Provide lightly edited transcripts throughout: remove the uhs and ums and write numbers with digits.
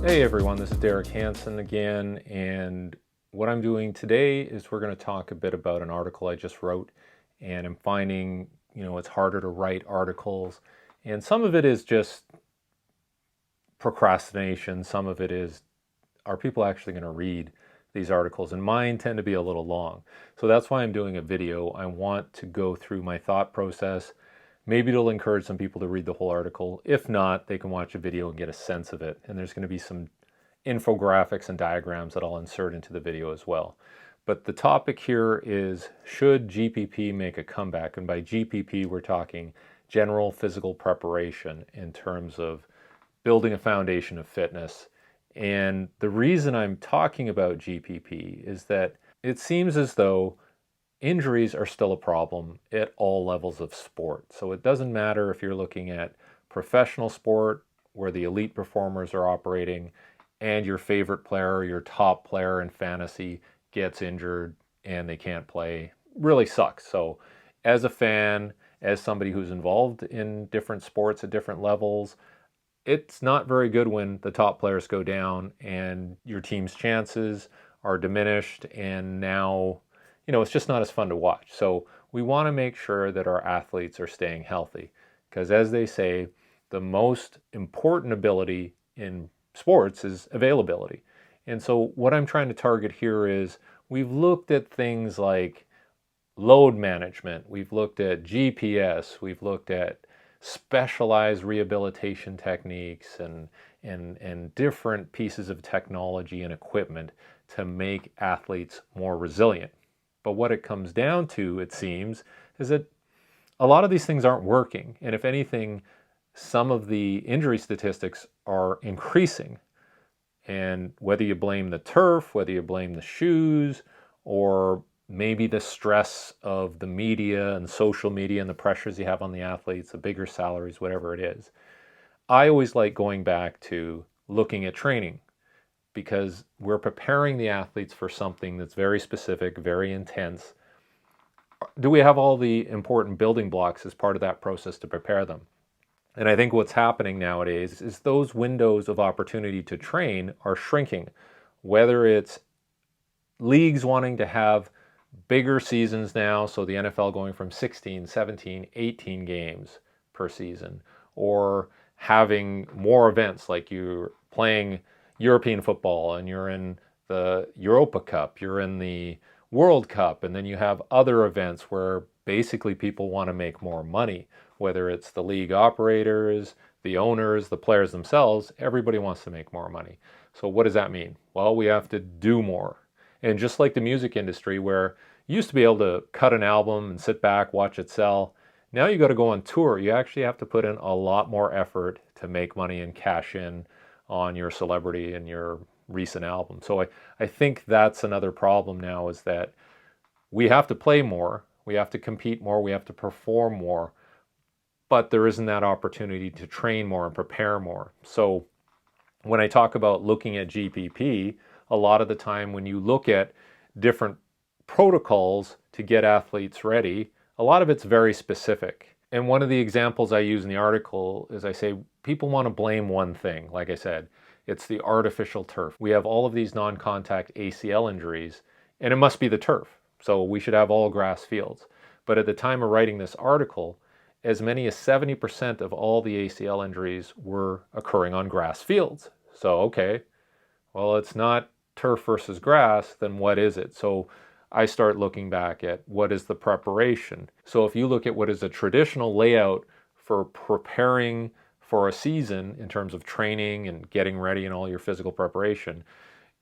Hey everyone, this is Derek Hansen again, and what I'm doing today is we're going to talk a bit about an article I just wrote, and I'm finding, it's harder to write articles, and some of it is just procrastination, some of it is, are people actually going to read these articles? And mine tend to be a little long. So that's why I'm doing a video. I want to go through my thought process. Maybe it'll encourage some people to read the whole article. If not, they can watch a video and get a sense of it. And there's going to be some infographics and diagrams that I'll insert into the video as well. But the topic here is, should GPP make a comeback? And by GPP, we're talking general physical preparation in terms of building a foundation of fitness. And the reason I'm talking about GPP is that it seems as though injuries are still a problem at all levels of sport. So it doesn't matter if you're looking at professional sport where the elite performers are operating and your favorite player, your top player in fantasy gets injured and they can't play. Really sucks. So as a fan, as somebody who's involved in different sports at different levels, it's not very good when the top players go down and your team's chances are diminished, and now it's just not as fun to watch. So we want to make sure that our athletes are staying healthy, because as they say, the most important ability in sports is availability. And so what I'm trying to target here is, we've looked at things like load management, we've looked at GPS, we've looked at specialized rehabilitation techniques and different pieces of technology and equipment to make athletes more resilient. But what it comes down to, it seems, is that a lot of these things aren't working. And if anything, some of the injury statistics are increasing. And whether you blame the turf, whether you blame the shoes, or maybe the stress of the media and social media and the pressures you have on the athletes, the bigger salaries, whatever it is, I always like going back to looking at training, because we're preparing the athletes for something that's very specific, very intense. Do we have all the important building blocks as part of that process to prepare them? And I think what's happening nowadays is those windows of opportunity to train are shrinking, whether it's leagues wanting to have bigger seasons now, so the NFL going from 16, 17, 18 games per season, or having more events, like you're playing European football and you're in the Europa Cup, you're in the World Cup, and then you have other events where basically people want to make more money, whether it's the league operators, the owners, the players themselves, everybody wants to make more money. So what does that mean? Well, we have to do more. And just like the music industry, where you used to be able to cut an album and sit back, watch it sell, now you got to go on tour. You actually have to put in a lot more effort to make money and cash in on your celebrity and your recent album. So I think that's another problem now, is that we have to play more, we have to compete more, we have to perform more, but there isn't that opportunity to train more and prepare more. So when I talk about looking at GPP, a lot of the time when you look at different protocols to get athletes ready, a lot of it's very specific. And one of the examples I use in the article is, I say people want to blame one thing. Like I said, it's the artificial turf. We have all of these non-contact ACL injuries, and it must be the turf. So we should have all grass fields. But at the time of writing this article, as many as 70% of all the ACL injuries were occurring on grass fields. So, okay, well, it's not turf versus grass, then what is it? So I start looking back at what is the preparation. So if you look at what is a traditional layout for preparing for a season in terms of training and getting ready and all your physical preparation,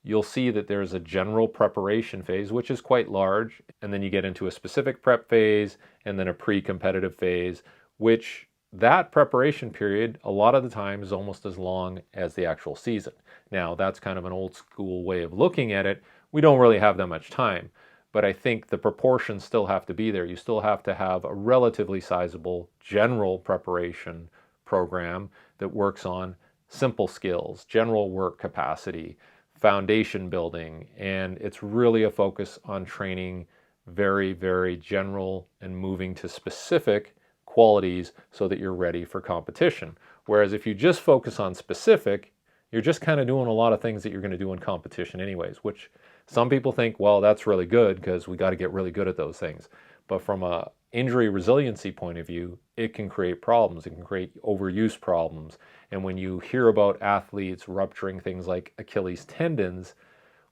you'll see that there's a general preparation phase, which is quite large, and then you get into a specific prep phase and then a pre-competitive phase, which that preparation period a lot of the time is almost as long as the actual season. Now, that's kind of an old school way of looking at it. We don't really have that much time, but I think the proportions still have to be there. You still have to have a relatively sizable general preparation program that works on simple skills, general work capacity, foundation building, and it's really a focus on training very, very general and moving to specific qualities so that you're ready for competition. Whereas if you just focus on specific, You're just kind of doing a lot of things that you're going to do in competition anyways, which some people think, well, that's really good because we got to get really good at those things. But from a injury resiliency point of view, it can create problems. It can create overuse problems. And when you hear about athletes rupturing things like Achilles tendons,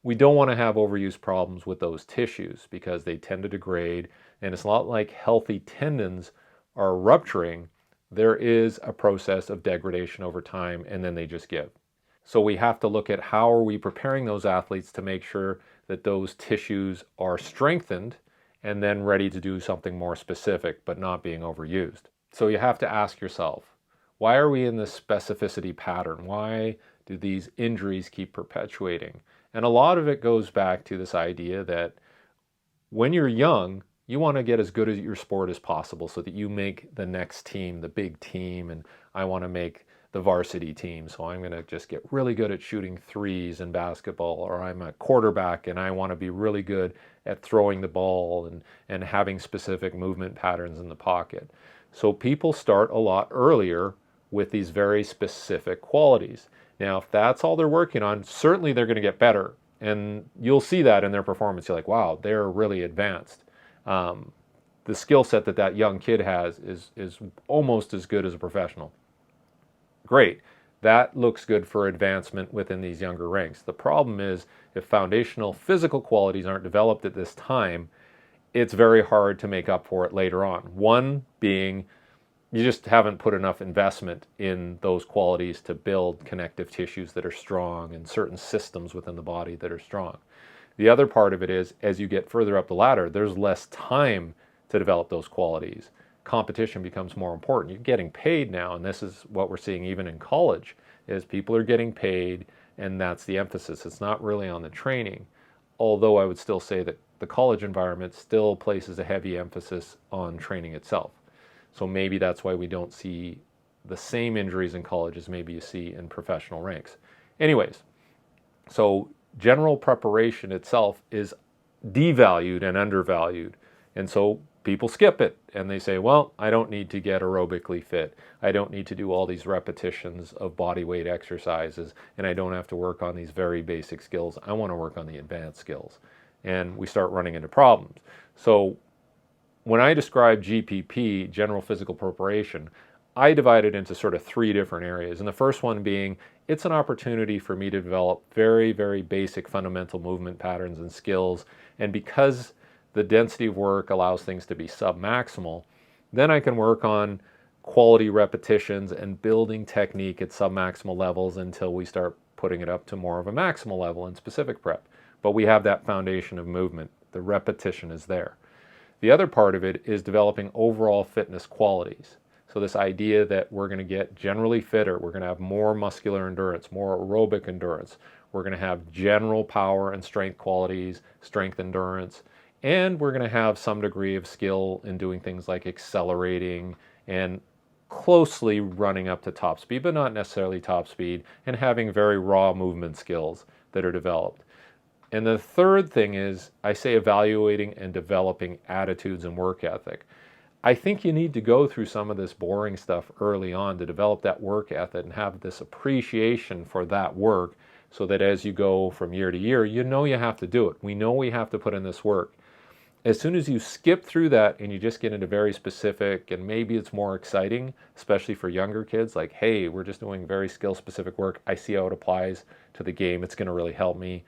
we don't want to have overuse problems with those tissues because they tend to degrade. And it's not like healthy tendons are rupturing. There is a process of degradation over time, and then they just give. So we have to look at how are we preparing those athletes to make sure that those tissues are strengthened and then ready to do something more specific, but not being overused. So you have to ask yourself, why are we in this specificity pattern? Why do these injuries keep perpetuating? And a lot of it goes back to this idea that when you're young, you want to get as good at your sport as possible so that you make the next team, the big team, and I want to make the varsity team. So I'm going to just get really good at shooting threes in basketball, or I'm a quarterback and I want to be really good at throwing the ball and having specific movement patterns in the pocket. So people start a lot earlier with these very specific qualities. Now, if that's all they're working on, certainly they're going to get better. And you'll see that in their performance. You're like, wow, they're really advanced. The skill set that that young kid has is almost as good as a professional. Great. That looks good for advancement within these younger ranks. The problem is if foundational physical qualities aren't developed at this time, it's very hard to make up for it later on. One being you just haven't put enough investment in those qualities to build connective tissues that are strong and certain systems within the body that are strong. The other part of it is as you get further up the ladder, there's less time to develop those qualities. Competition becomes more important. You're getting paid now, and this is what we're seeing even in college, is people are getting paid, and that's the emphasis. It's not really on the training, although I would still say that the college environment still places a heavy emphasis on training itself. So maybe that's why we don't see the same injuries in college as maybe you see in professional ranks. Anyways, so general preparation itself is devalued and undervalued. And so people skip it and they say, well, I don't need to get aerobically fit. I don't need to do all these repetitions of body weight exercises, and I don't have to work on these very basic skills. I want to work on the advanced skills. And we start running into problems. So when I describe GPP, general physical preparation, I divide it into sort of three different areas. And the first one being, it's an opportunity for me to develop very, very basic fundamental movement patterns and skills. And because the density of work allows things to be submaximal, then I can work on quality repetitions and building technique at submaximal levels until we start putting it up to more of a maximal level in specific prep. But we have that foundation of movement. The repetition is there. The other part of it is developing overall fitness qualities. So this idea that we're going to get generally fitter, we're going to have more muscular endurance, more aerobic endurance, we're going to have general power and strength qualities, strength endurance, and we're going to have some degree of skill in doing things like accelerating and closely running up to top speed, but not necessarily top speed, and having very raw movement skills that are developed. And the third thing is, I say evaluating and developing attitudes and work ethic. I think you need to go through some of this boring stuff early on to develop that work ethic and have this appreciation for that work so that as you go from year to year, you know you have to do it. We know we have to put in this work. As soon as you skip through that and you just get into very specific, and maybe it's more exciting, especially for younger kids, like, hey, we're just doing very skill-specific work. I see how it applies to the game. It's going to really help me.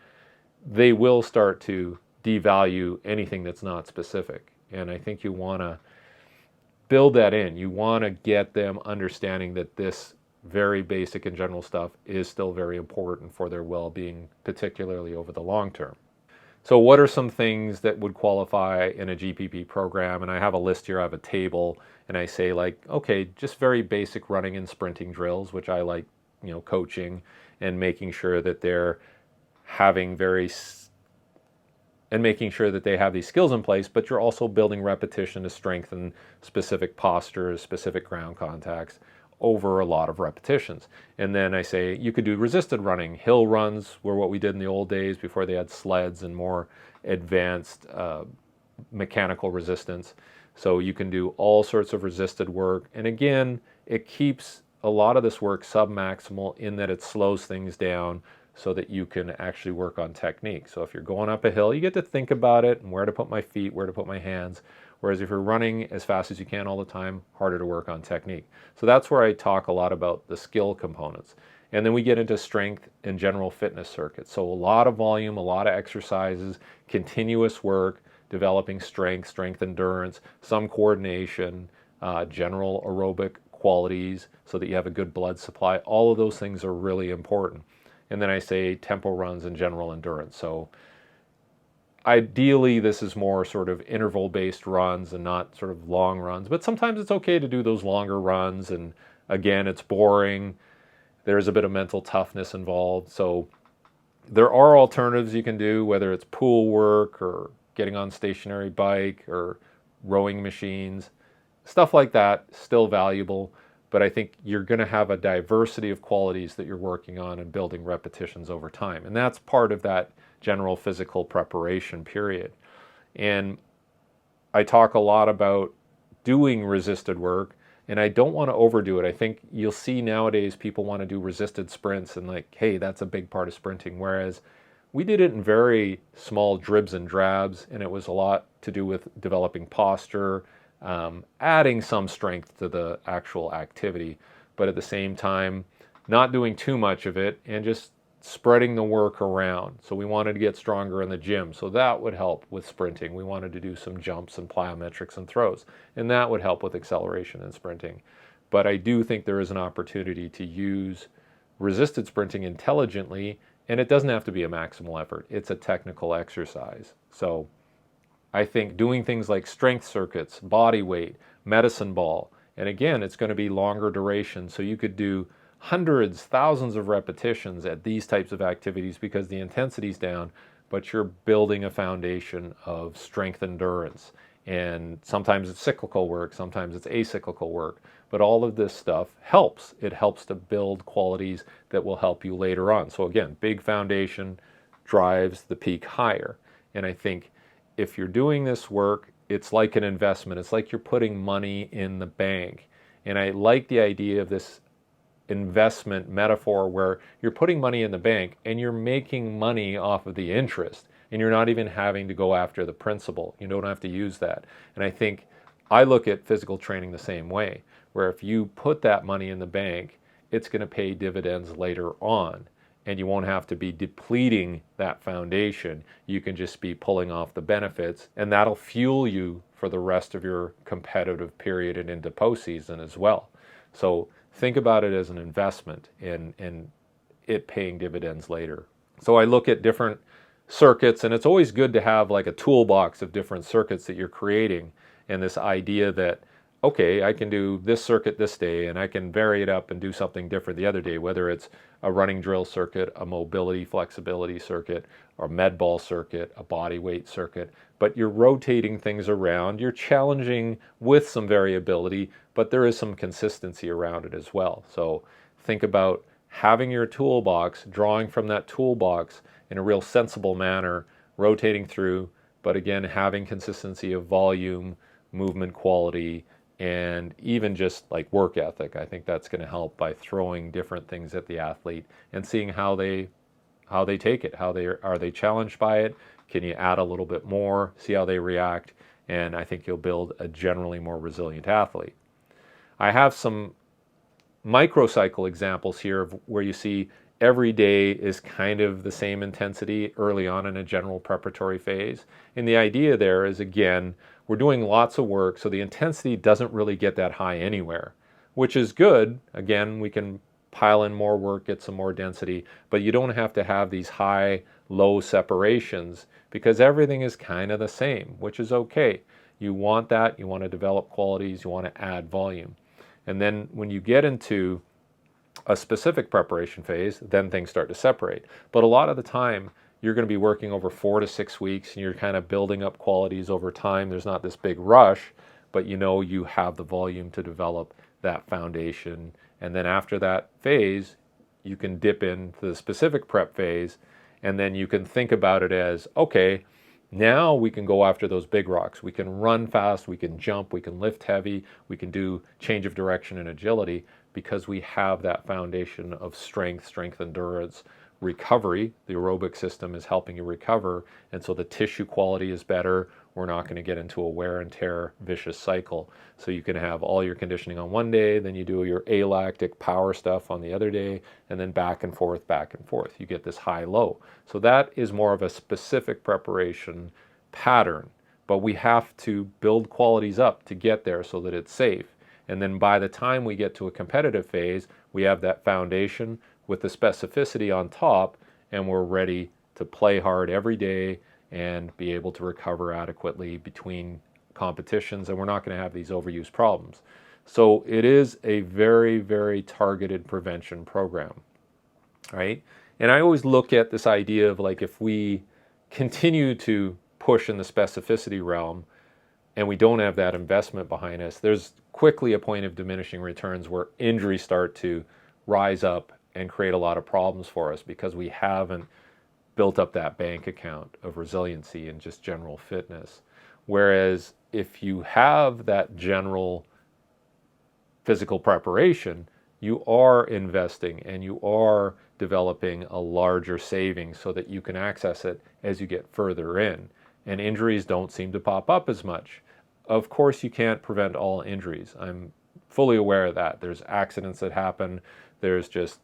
They will start to devalue anything that's not specific. And I think you want to build that in. You want to get them understanding that this very basic and general stuff is still very important for their well-being, particularly over the long term. So what are some things that would qualify in a GPP program? And I have a list here, I have a table, and I say like, okay, just very basic running and sprinting drills, which I like, coaching and making sure that they're having making sure that they have these skills in place, but you're also building repetition to strengthen specific postures, specific ground contacts over a lot of repetitions. And then I say you could do resisted running. Hill runs were what we did in the old days before they had sleds and more advanced mechanical resistance. So you can do all sorts of resisted work. And again, it keeps a lot of this work submaximal in that it slows things down so that you can actually work on technique. So if you're going up a hill, you get to think about it and where to put my feet, where to put my hands. Whereas if you're running as fast as you can all the time, harder to work on technique. So that's where I talk a lot about the skill components. And then we get into strength and general fitness circuits. So a lot of volume, a lot of exercises, continuous work, developing strength endurance, some coordination, general aerobic qualities so that you have a good blood supply. All of those things are really important. And then I say tempo runs and general endurance. So ideally, this is more sort of interval-based runs and not sort of long runs. But sometimes it's okay to do those longer runs. And again, it's boring. There's a bit of mental toughness involved. So there are alternatives you can do, whether it's pool work or getting on stationary bike or rowing machines. Stuff like that, still valuable. But I think you're going to have a diversity of qualities that you're working on and building repetitions over time. And that's part of that general physical preparation period. And I talk a lot about doing resisted work, and I don't want to overdo it. I think you'll see nowadays people want to do resisted sprints and like, hey, that's a big part of sprinting. Whereas we did it in very small dribs and drabs, and it was a lot to do with developing posture, adding some strength to the actual activity, but at the same time, not doing too much of it and just spreading the work around. So we wanted to get stronger in the gym, so that would help with sprinting. We wanted to do some jumps and plyometrics and throws, and that would help with acceleration and sprinting. But I do think there is an opportunity to use resisted sprinting intelligently, and it doesn't have to be a maximal effort. It's a technical exercise. So I think doing things like strength circuits, body weight, medicine ball, and again, it's going to be longer duration. So you could do hundreds, thousands of repetitions at these types of activities because the intensity's down, but you're building a foundation of strength endurance. And sometimes it's cyclical work, sometimes it's acyclical work, but all of this stuff helps. It helps to build qualities that will help you later on. So again, big foundation drives the peak higher. And I think if you're doing this work, it's like an investment. It's like you're putting money in the bank. And I like the idea of this investment metaphor where you're putting money in the bank and you're making money off of the interest, and you're not even having to go after the principal. You don't have to use that. And I think I look at physical training the same way, where if you put that money in the bank, it's going to pay dividends later on. And you won't have to be depleting that foundation. You can just be pulling off the benefits, and that'll fuel you for the rest of your competitive period and into postseason as well. So think about it as an investment and it paying dividends later. So I look at different circuits, and it's always good to have like a toolbox of different circuits that you're creating, and this idea that, okay, I can do this circuit this day and I can vary it up and do something different the other day, whether it's a running drill circuit, a mobility flexibility circuit, or a med ball circuit, a body weight circuit. But you're rotating things around, you're challenging with some variability, but there is some consistency around it as well. So think about having your toolbox, drawing from that toolbox in a real sensible manner, rotating through, but again, having consistency of volume, movement quality, and even just like work ethic. I think that's going to help by throwing different things at the athlete and seeing how they take it. Are they challenged by it? Can you add a little bit more? See how they react, and I think you'll build a generally more resilient athlete. I have some microcycle examples here of where you see every day is kind of the same intensity early on in a general preparatory phase. And the idea there is, again, we're doing lots of work, so the intensity doesn't really get that high anywhere, which is good. Again, we can pile in more work, get some more density, but you don't have to have these high, low separations because everything is kind of the same, which is okay. You want that, you want to develop qualities, you want to add volume. And then when you get into a specific preparation phase, then things start to separate. But a lot of the time, you're going to be working over 4 to 6 weeks, and you're kind of building up qualities over time. There's not this big rush, but you know you have the volume to develop that foundation. And then after that phase, you can dip into the specific prep phase, and then you can think about it as, okay, now we can go after those big rocks. We can run fast, we can jump, we can lift heavy, we can do change of direction and agility. because we have that foundation of strength, endurance, recovery. The aerobic system is helping you recover, and so the tissue quality is better. We're not going to get into a wear and tear vicious cycle. So you can have all your conditioning on one day, then you do your alactic power stuff on the other day, and then back and forth, back and forth. You get this high-low. So that is more of a specific preparation pattern, but we have to build qualities up to get there so that it's safe. And then by the time we get to a competitive phase, we have that foundation with the specificity on top, and we're ready to play hard every day and be able to recover adequately between competitions, and we're not going to have these overuse problems. So it is a very, very targeted prevention program, right? And I always look at this idea of like, if we continue to push in the specificity realm and we don't have that investment behind us, there's quickly a point of diminishing returns where injuries start to rise up and create a lot of problems for us because we haven't built up that bank account of resiliency and just general fitness. Whereas if you have that general physical preparation, you are investing and you are developing a larger savings so that you can access it as you get further in. And injuries don't seem to pop up as much. Of course, you can't prevent all injuries. I'm fully aware of that. There's accidents that happen. There's just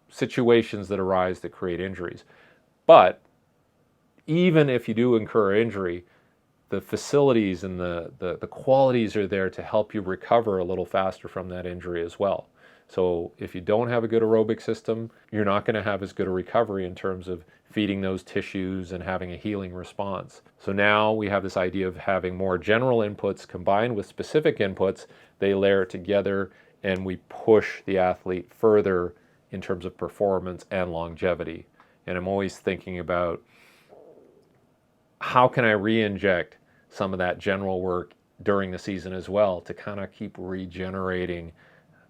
situations that arise that create injuries. But even if you do incur injury, the facilities and the qualities are there to help you recover a little faster from that injury as well. So if you don't have a good aerobic system, you're not going to have as good a recovery in terms of feeding those tissues and having a healing response. So now we have this idea of having more general inputs combined with specific inputs. They layer it together and we push the athlete further in terms of performance and longevity. And I'm always thinking about how can I re-inject some of that general work during the season as well to kind of keep regenerating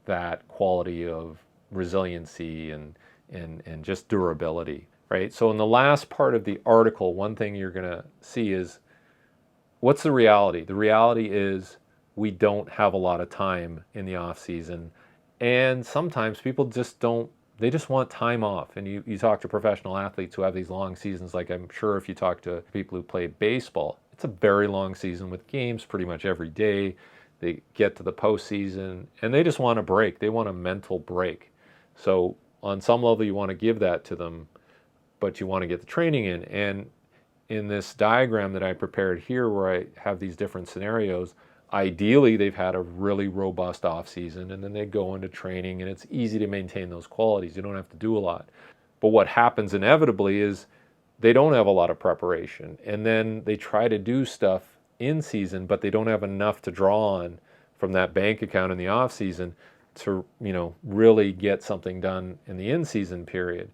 that quality of resiliency and just durability, right? So in the last part of the article, one thing you're going to see is what's the reality? The reality is we don't have a lot of time in the off season, and sometimes people just don't. They just want time off. And you talk to professional athletes who have these long seasons, like I'm sure if you talk to people who play baseball, it's a very long season with games pretty much every day. They get to the postseason and they just want a break. They want a mental break. So on some level, you want to give that to them, but you want to get the training in. And in this diagram that I prepared here, where I have these different scenarios, ideally they've had a really robust off season and then they go into training and it's easy to maintain those qualities. You don't have to do a lot. But what happens inevitably is they don't have a lot of preparation and then they try to do stuff in season, but they don't have enough to draw on from that bank account in the off season to, really get something done in the in season period.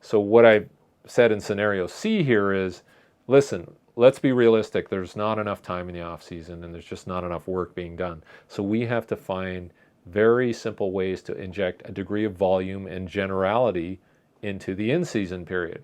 So what I said in scenario C here is, listen, let's be realistic. There's not enough time in the off season and there's just not enough work being done. So we have to find very simple ways to inject a degree of volume and generality into the in-season period.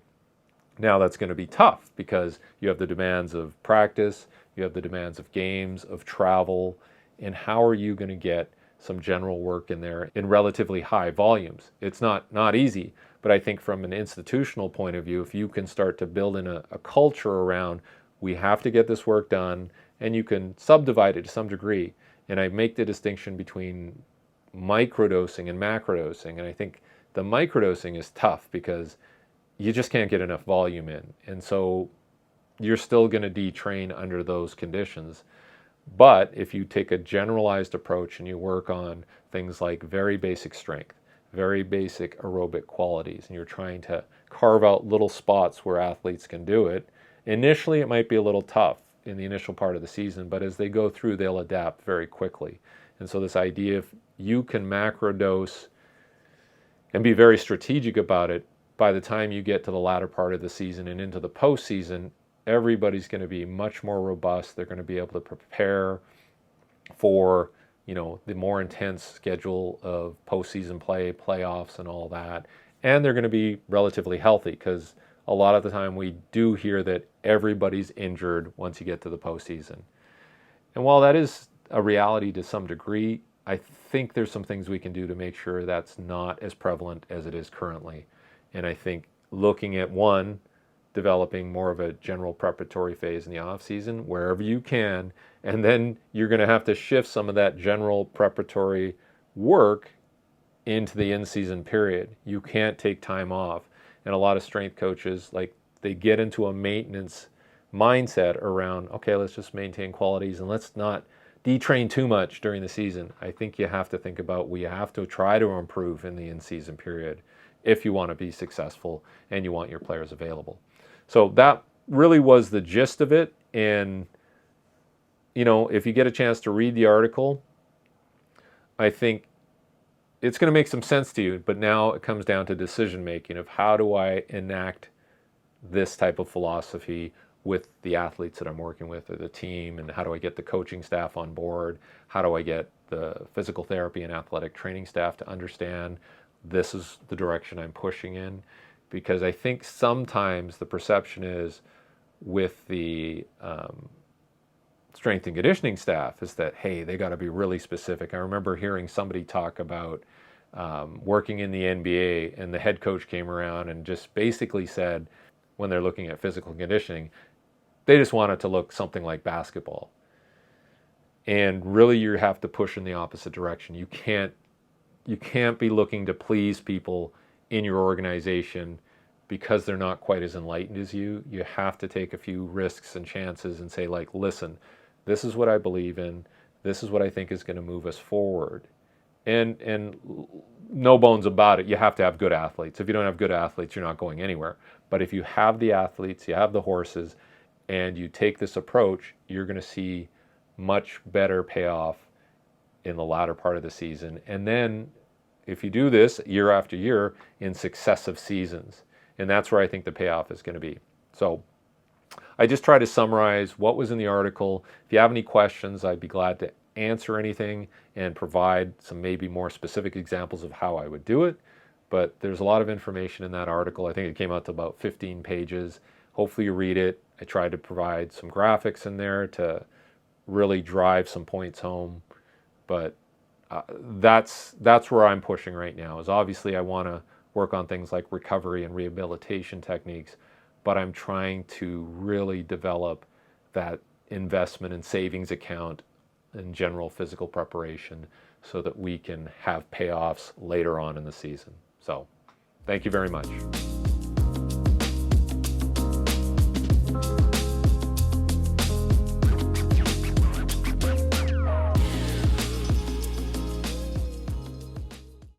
Now that's going to be tough because you have the demands of practice, you have the demands of games, of travel, and how are you going to get some general work in there in relatively high volumes? It's not easy, but I think from an institutional point of view, if you can start to build in a culture around we have to get this work done, and you can subdivide it to some degree. And I make the distinction between microdosing and macrodosing. And I think the microdosing is tough because you just can't get enough volume in. And so you're still going to detrain under those conditions. But if you take a generalized approach and you work on things like very basic strength, very basic aerobic qualities, and you're trying to carve out little spots where athletes can do it, initially it might be a little tough in the initial part of the season, but as they go through, they'll adapt very quickly. And so this idea, if you can macrodose and be very strategic about it, by the time you get to the latter part of the season and into the postseason, everybody's going to be much more robust. They're going to be able to prepare for, the more intense schedule of postseason play, playoffs, and all that. And they're going to be relatively healthy because a lot of the time we do hear that everybody's injured once you get to the postseason. And while that is a reality to some degree, I think there's some things we can do to make sure that's not as prevalent as it is currently. And I think looking at one, developing more of a general preparatory phase in the off season wherever you can, and then you're going to have to shift some of that general preparatory work into the in-season period. You can't take time off. And a lot of strength coaches, like, they get into a maintenance mindset around, okay, let's just maintain qualities and let's not detrain too much during the season. I think you have to think about, we have to try to improve in the in-season period if you want to be successful and you want your players available. So that really was the gist of it. And, you know, if you get a chance to read the article, I think it's going to make some sense to you. But now it comes down to decision making of, how do I enact this type of philosophy with the athletes that I'm working with, or the team, and how do I get the coaching staff on board? How do I get the physical therapy and athletic training staff to understand this is the direction I'm pushing in? Because I think sometimes the perception is with the strength and conditioning staff is that, hey, they got to be really specific. I remember hearing somebody talk about working in the NBA, and the head coach came around and just basically said, when they're looking at physical conditioning, they just want it to look something like basketball. And really, you have to push in the opposite direction. You can't be looking to please people in your organization because they're not quite as enlightened as you. You have to take a few risks and chances and say, like, listen, this is what I believe in. This is what I think is going to move us forward. And no bones about it, you have to have good athletes. If you don't have good athletes, you're not going anywhere. But if you have the athletes, you have the horses, and you take this approach, you're going to see much better payoff in the latter part of the season. And then if you do this year after year in successive seasons, and that's where I think the payoff is going to be. So I just try to summarize what was in the article. If you have any questions, I'd be glad to answer anything and provide some maybe more specific examples of how I would do it. But there's a lot of information in that article. I think it came out to about 15 pages. Hopefully you read it. I tried to provide some graphics in there to really drive some points home. But that's where I'm pushing right now, is obviously I want to work on things like recovery and rehabilitation techniques, but I'm trying to really develop that investment and savings account in general physical preparation so that we can have payoffs later on in the season. So thank you very much.